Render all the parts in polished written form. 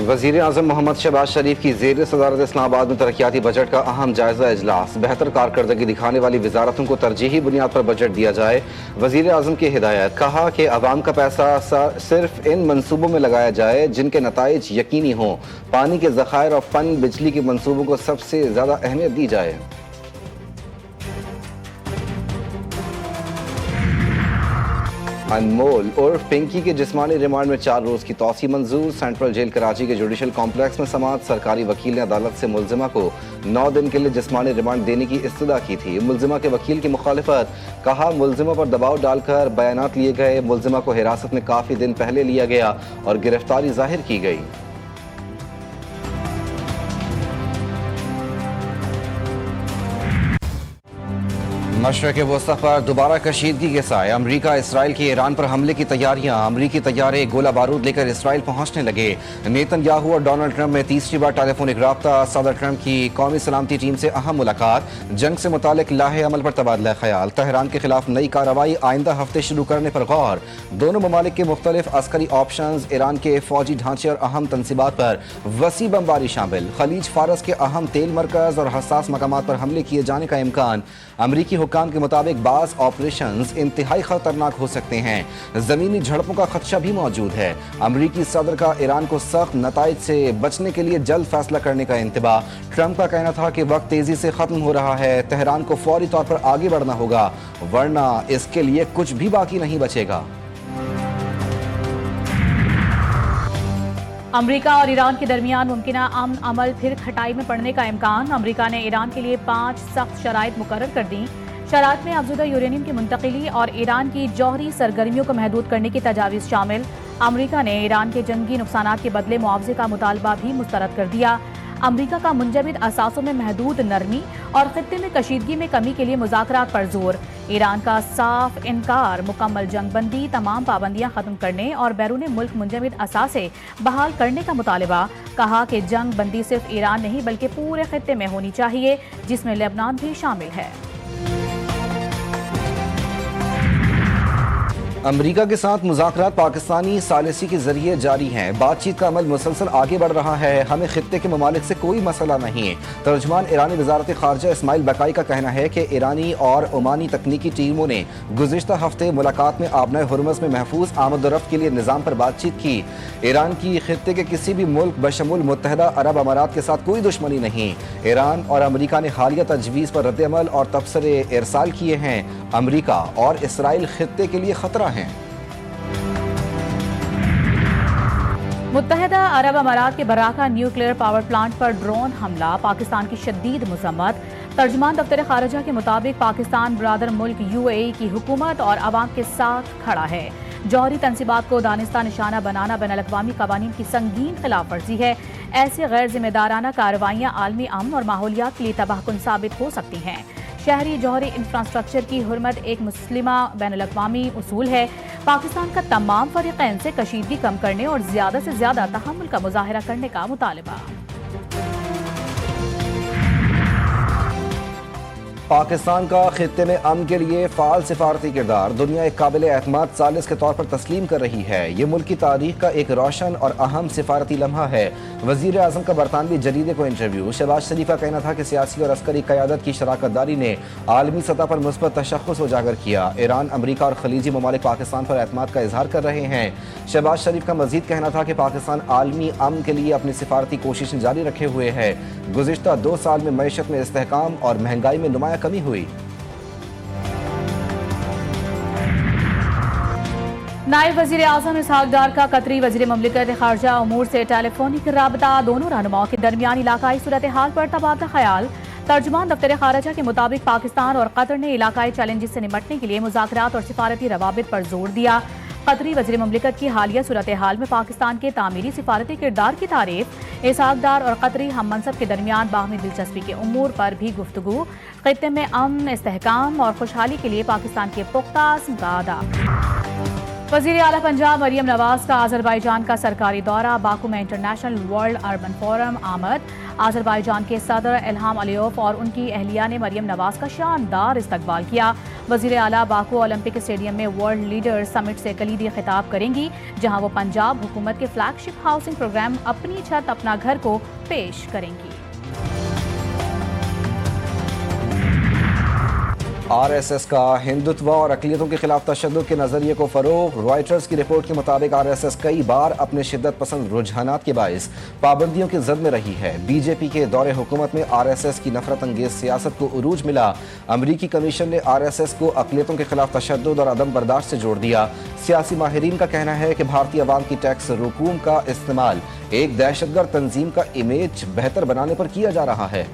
वज़ीर आज़म मोहम्मद शहबाज शरीफ की ज़ेर सदारत इस्लामाबाद में तरक्याती बजट का अहम जायजा इजलास। बेहतर कारकर्दगी दिखाने वाली वजारतों को तरजीही बुनियाद पर बजट दिया जाए। वज़ीर आज़म की हिदायत। कहा कि अवाम का पैसा सिर्फ इन मनसूबों में लगाया जाए जिनके नताइज यकीनी हों। पानी के ज़खायर और पन बिजली के मनसूबों को सबसे ज़्यादा अहमियत दी जाए। अनमोल उर्फ पिंकी के जिस्मानी रिमांड में 4 रोज की तौसी मंजूर। सेंट्रल जेल कराची के जुडिशल कॉम्प्लेक्स में समाअत। सरकारी वकील ने अदालत से मुलजिमा को 9 दिन के लिए जिस्मानी रिमांड देने की इस्तदा की थी। मुलजिमा के वकील की मुखालिफत। कहा मुलजिमा पर दबाव डालकर बयानात लिए गए। मुलजिमा को हिरासत में काफ़ी दिन पहले लिया गया और गिरफ्तारी जाहिर की गई। मशरक़ वस्ता पर दोबारा कशीदगी के साए। अमरीका इसराइल की ईरान पर हमले की तैयारियां। अमरीकी तैयारे गोला बारूद लेकर इसराइल पहुंचने लगे। नेतन्याहू और डोनाल्ड ट्रंप में तीसरी बार टेलीफोनिक राब्ता। सदर ट्रंप की कौमी सलामती टीम से अहम मुलाकात। जंग से मुतालिक लाहे अमल पर तबादला ख्याल। तेहरान के खिलाफ नई कार्रवाई आइंदा हफ्ते शुरू करने पर गौर। दोनों ममालिक के मुख्तलिफ अस्करी ऑप्शंस। ईरान के फौजी ढांचे और अहम तनसीबात पर वसी बमबारी शामिल। खलीज फारस के अहम तेल मरकज और हसास मकामात पर हमले किए जाने का इम्कान। अमरीकी हुक्काम के मुताबिक बाज़ ऑपरेशंस इंतहाई खतरनाक हो सकते हैं। ज़मीनी झड़पों का खदशा भी मौजूद है। अमरीकी सदर का ईरान को सख्त नताइज से बचने के लिए जल्द फैसला करने का इंतबा। ट्रंप का कहना था कि वक्त तेजी से खत्म हो रहा है। तेहरान को फौरी तौर पर आगे बढ़ना होगा वरना इसके लिए कुछ भी बाकी नहीं बचेगा। अमरीका और ईरान के दरमियान मुमकिना अमन अमल फिर खटाई में पड़ने का इम्कान। अमरीका ने ईरान के लिए 5 सख्त शराइत मुकर्रर कर दी। शराइत में अफजुदा यूरेनियम की मुंतकिली और ईरान की जौहरी सरगर्मियों को महदूद करने की तजावीज़ शामिल। अमरीका ने ईरान के जंगी नुकसानात के बदले मुआवजे का मुतालबा भी मुस्तरद कर दिया। अमरीका का मुंजमद असासों में महदूद नरमी और खित्ते में कशीदगी में कमी के लिए मुज़ाकरात पर जोर। ईरान का साफ इनकार। मुकम्मल जंगबंदी, तमाम पाबंदियां खत्म करने और बैरून मुल्क मुंजमद असासे बहाल करने का मुतालबा। कहा कि जंग बंदी सिर्फ ईरान नहीं बल्कि पूरे खित्ते में होनी चाहिए जिसमें लेबनान भी शामिल है। अमरीका के साथ मुज़ाकरात पाकिस्तानी सालिसी के जरिए जारी हैं। बातचीत का अमल मुसलसल आगे बढ़ रहा है। हमें खित्ते के ममालिक से कोई मसला नहीं। तर्जुमान ईरानी वजारत खारजा इस्माइल बकाई का कहना है कि ईरानी और ओमानी तकनीकी टीमों ने गुज़िश्ता हफ्ते मुलाकात में आबना हुर्मुज़ में महफूज आमद-ओ-रफ्त के लिए निज़ाम पर बातचीत की। ईरान की खित्ते के किसी भी मुल्क बशमुल मुत्तहदा अरब अमारात के साथ कोई दुश्मनी नहीं। ईरान और अमरीका ने हालिया तजवीज़ पर रद्द-ए-अमल और तबसरे इरसाल किए हैं। अमरीका और इसराइल खित्ते के लिए खतरा हैं। मुत्तहदा अरब अमारात के बराका न्यूक्लियर पावर प्लांट पर ड्रोन हमला। पाकिस्तान की शदीद मज़म्मत। तर्जुमान दफ्तर खारजा के मुताबिक पाकिस्तान ब्रादर मुल्क UAE की हुकूमत और अवाम के साथ खड़ा है। जौहरी तनसीबात को दानिस्ता निशाना बनाना बैनुल अक़वामी क़वानीन की संगीन खिलाफ वर्जी है। ऐसी गैर जिम्मेदाराना कार्रवाइयाँ आलमी अमन और माहौलियात के लिए तबाहकुन साबित हो सकती हैं। शहरी जौहरी इंफ्रास्ट्रक्चर की हुर्मत एक मुस्लिमा बैनुल अक़वामी उसूल है। पाकिस्तान का तमाम फरीक़ैन से कशीदगी कम करने और ज़्यादा से ज़्यादा तहम्मुल का मुज़ाहरा करने का मुतालबा। पाकिस्तान का खित्ते में अमन के लिए फ़ाल सिफारती किरदार दुनिया एक काबिल एतमाद सालिस के तौर पर तस्लीम कर रही है। ये मुल्क की तारीख का एक रोशन और अहम सिफारती लम्हा है। वज़ीर आज़म का बरतानवी जरीदे को इंटरव्यू। शहबाज शरीफ का कहना था कि सियासी और अस्करी क़यादत की शराकत दारी ने आलमी सतह पर मुस्बत तशख़्ख़ुस उजागर किया। ईरान, अमरीका और खलीजी ममालिक पाकिस्तान पर एतमाद का इजहार कर रहे हैं। शहबाज शरीफ का मज़ीद कहना था कि पाकिस्तान आलमी अमन के लिए अपनी सिफारती कोशिशें जारी रखे हुए है। गुज़िश्ता 2 साल में मईशत में इस्तेहकाम और महंगाई में नुमाया कमी हुई। नायब वज़ीर आज़म इसहाक़ डार का कतरी वज़ीर ममलिकत ख़ारजा उमूर से टेलीफोनिक राबता। दोनों रहनुमाओं के दरमियान इलाकाई सूरत हाल पर तबादला ख्याल। तर्जुमान दफ्तर खारजा के मुताबिक पाकिस्तान और कतर ने इलाकाई चैलेंजेस से निपटने के लिए मुज़ाकरात और सिफारती रवाबित पर जोर दिया। कतरी वज़ीर ममलिकत की हालिया सूरत हाल में पाकिस्तान के तामीरी सिफारती किरदार की तारीफ। इसहाक़ डार और कतरी हम मनसब के दरमियान बाहमी दिलचस्पी के उमूर पर भी गुफ्तगू। खित्ते में अमन, इस्तेहकाम और खुशहाली के लिए पाकिस्तान के पुख्ता अज़्म का अदा। वज़ीर आला पंजाब मरियम नवाज का अज़रबैजान का सरकारी दौरा। बाकू में इंटरनेशनल वर्ल्ड अर्बन फोरम आमद। अज़रबैजान के सदर इल्हाम अलीयोव और उनकी अहलिया ने मरियम नवाज का शानदार इस्तकबाल किया। वज़ीर आला बाकू ओलंपिक स्टेडियम में वर्ल्ड लीडर्स समिट से कलीदी खिताब करेंगी, जहां वो पंजाब हुकूमत के फ्लैगशिप हाउसिंग प्रोग्राम अपनी छत अपना घर को पेश करेंगी। आरएसएस का हिंदुत्व और अक़लियतों के खिलाफ तशद्दुद के नज़रिए को फ़रोग़। रॉयटर्स की रिपोर्ट के मुताबिक आरएसएस कई बार अपने शिद्दत पसंद रुझानात के बाइस पाबंदियों की ज़द में रही है। बीजेपी के दौरे हुकूमत में आरएसएस की नफरत अंगेज सियासत को उरूज मिला। अमरीकी कमीशन ने आरएसएस को अक़लियतों के खिलाफ तशद्दुद और अदम बर्दाश्त से जोड़ दिया। सियासी माहिरीन का कहना है कि भारतीय अवाम की टैक्स रकूम का इस्तेमाल एक दहशतगर्द तंजीम का इमेज बेहतर बनाने पर किया जा रहा है।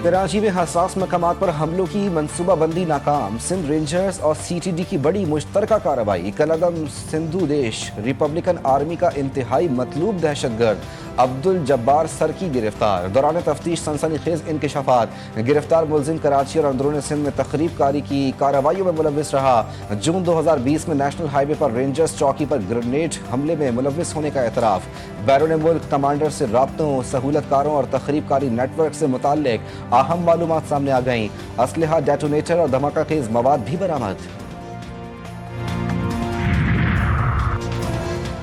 कराची में हसास मकामात पर हमलों की मनसूबाबंदी नाकाम। सिंध रेंजर्स और सीटीडी की बड़ी मुश्तरका कार्रवाई। कलअदम सिंधु देश रिपब्लिकन आर्मी का इंतहाई मतलूब दहशतगर्द अब्दुल जब्बार सरकी गिरफ्तार। दौरान तफ्तीश सनसनीखेज इंकशाफात। गिरफ्तार मुलजिम कराची और अंदरून सिंध में तखरीब कारी की कार्रवाइयों में मुलव्विस रहा। जून 2020 में नेशनल हाईवे पर रेंजर्स चौकी पर ग्रेनेड हमले में मुलव्विस होने का एतराफ़। बैरून मुल्क कमांडर से राब्तों, सहूलतकारों और तखरीब कारी नेटवर्क से मुताल्लिक अहम मालूमात सामने आ गईं। असलहा, डेटोनेटर और धमाका खेज मवाद भी बरामद।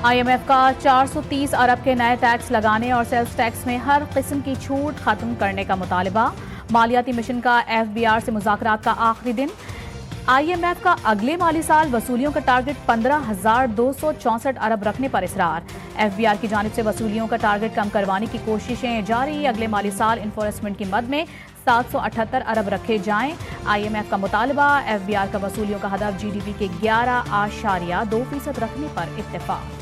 IMF का 430 अरब के नए टैक्स लगाने और सेल्स टैक्स में हर किस्म की छूट खत्म करने का मुतालबा। मालियाती मिशन का FBR से मुज़ाकरात का आखिरी दिन। IMF का अगले माली साल वसूलियों का टारगेट 15,264 अरब रखने पर इसरार। FBR की जानिब से वसूलियों का टारगेट कम करवाने की कोशिशें जारी। अगले माली साल इन्फोर्समेंट की मद में 778 अरब रखे जाएं। IMF का मुतालबा। FBR का वसूलियों का हदफ GDP के 11.2% रखने पर इत्तेफाक।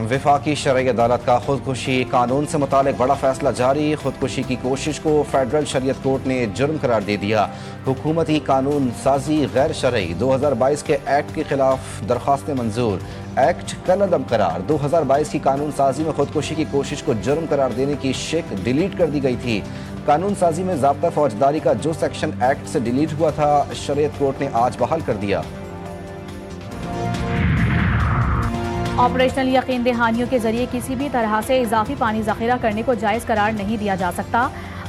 वफाकी शरई अदालत का खुदकुशी कानून से मुतालिक बड़ा फैसला जारी। खुदकुशी की कोशिश को फेडरल शरीयत कोर्ट ने जुर्म करार दे दिया। हुकूमती कानून साजी गैर शरई। 2022 के एक्ट के खिलाफ दरख्वास्तें मंजूर। एक्ट कलअदम करार। 2022 की कानून साजी में खुदकुशी की कोशिश को जुर्म करार देने की शिक डिलीट कर दी गई थी। कानून साजी में ज़ाब्ता फौजदारी का जो सेक्शन एक्ट से डिलीट हुआ था, शरीयत कोर्ट ने आज बहाल कर दिया। ऑपरेशनल यकीन दहानियों के जरिए किसी भी तरह से इजाफी पानी ज़ख़ीरा करने को जायज़ करार नहीं दिया जा सकता।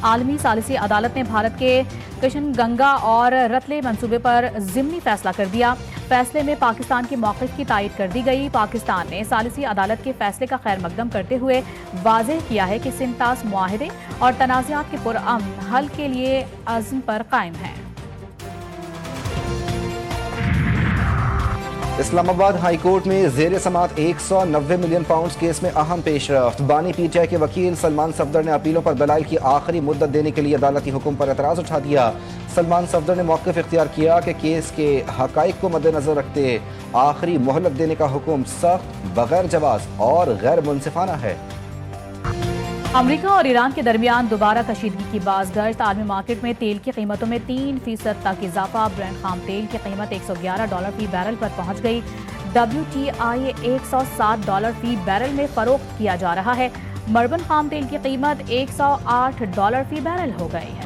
आलमी सालिसी अदालत ने भारत के किशन गंगा और रतले मंसूबे पर ज़िमनी फैसला कर दिया। फैसले में पाकिस्तान की मौक़िफ़ की तायद कर दी गई। पाकिस्तान ने सालिसी अदालत के फैसले का खैर मकदम करते हुए वाज़ेह किया है कि सिंतास मुआहदे और तनाज़ात के पुरअमन हल के लिए अज़्म पर कायम है। इस्लामाबाद हाई कोर्ट में ज़ेर समात 190 मिलियन पाउंड केस में अहम पेशरफ्त। बानी PTI के वकील सलमान सफदर ने अपीलों पर दलाइल की आखिरी मुद्दत देने के लिए अदालती हुक्म पर एतराज़ उठा दिया। सलमान सफदर ने मौक़िफ़ इख्तियार किया कि केस के हक़ाइक़ को मद्देनज़र रखते आखिरी मोहलत देने का हुक्म सख्त, बगैर जवाज़ और गैर मुनसिफाना है। अमरीका और ईरान के दरमियान दोबारा कशीदगी की बाज़गश्त। आलमी मार्केट में तेल की कीमतों में 3% तक इजाफा। ब्रेंट खाम तेल की कीमत $111 फी बैरल पर पहुंच गई। WTI $107 फी बैरल में फरोख्त किया जा रहा है। मर्बन खाम तेल की कीमत $108 फी बैरल हो गई है।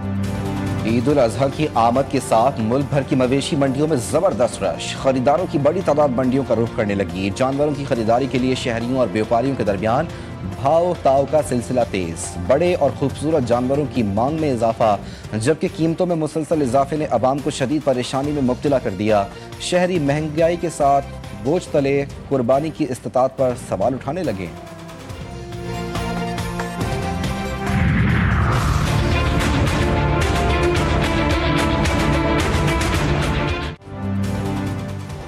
ईद उल अजहा की आमद के साथ मुल्क भर की मवेशी मंडियों में जबरदस्त रश। खरीदारों की बड़ी तादाद मंडियों का रुख करने लगी। जानवरों की खरीदारी के लिए शहरियों और व्यापारियों के दरमियान भाव ताव का सिलसिला तेज। बड़े और खूबसूरत जानवरों की मांग में इजाफा, जबकि कीमतों में मुसलसल इजाफे ने अवाम को शदीद परेशानी में मुब्तला कर दिया। शहरी महंगाई के साथ बोझ तले कुर्बानी की इस्तिताअत पर सवाल उठाने लगे।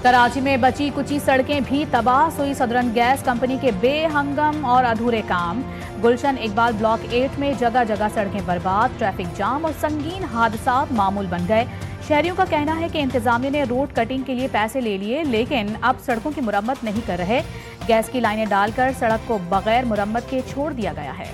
कराची में बची कुची सड़कें भी तबाह। सुई सदरन गैस कंपनी के बेहंगम और अधूरे काम। गुलशन इकबाल ब्लॉक 8 में जगह जगह सड़कें बर्बाद। ट्रैफिक जाम और संगीन हादसात मामूल बन गए। शहरियों का कहना है कि इंतजामिया ने रोड कटिंग के लिए पैसे ले लिए, लेकिन अब सड़कों की मुरम्मत नहीं कर रहे। गैस की लाइनें डालकर सड़क को बगैर मुरम्मत के छोड़ दिया गया है।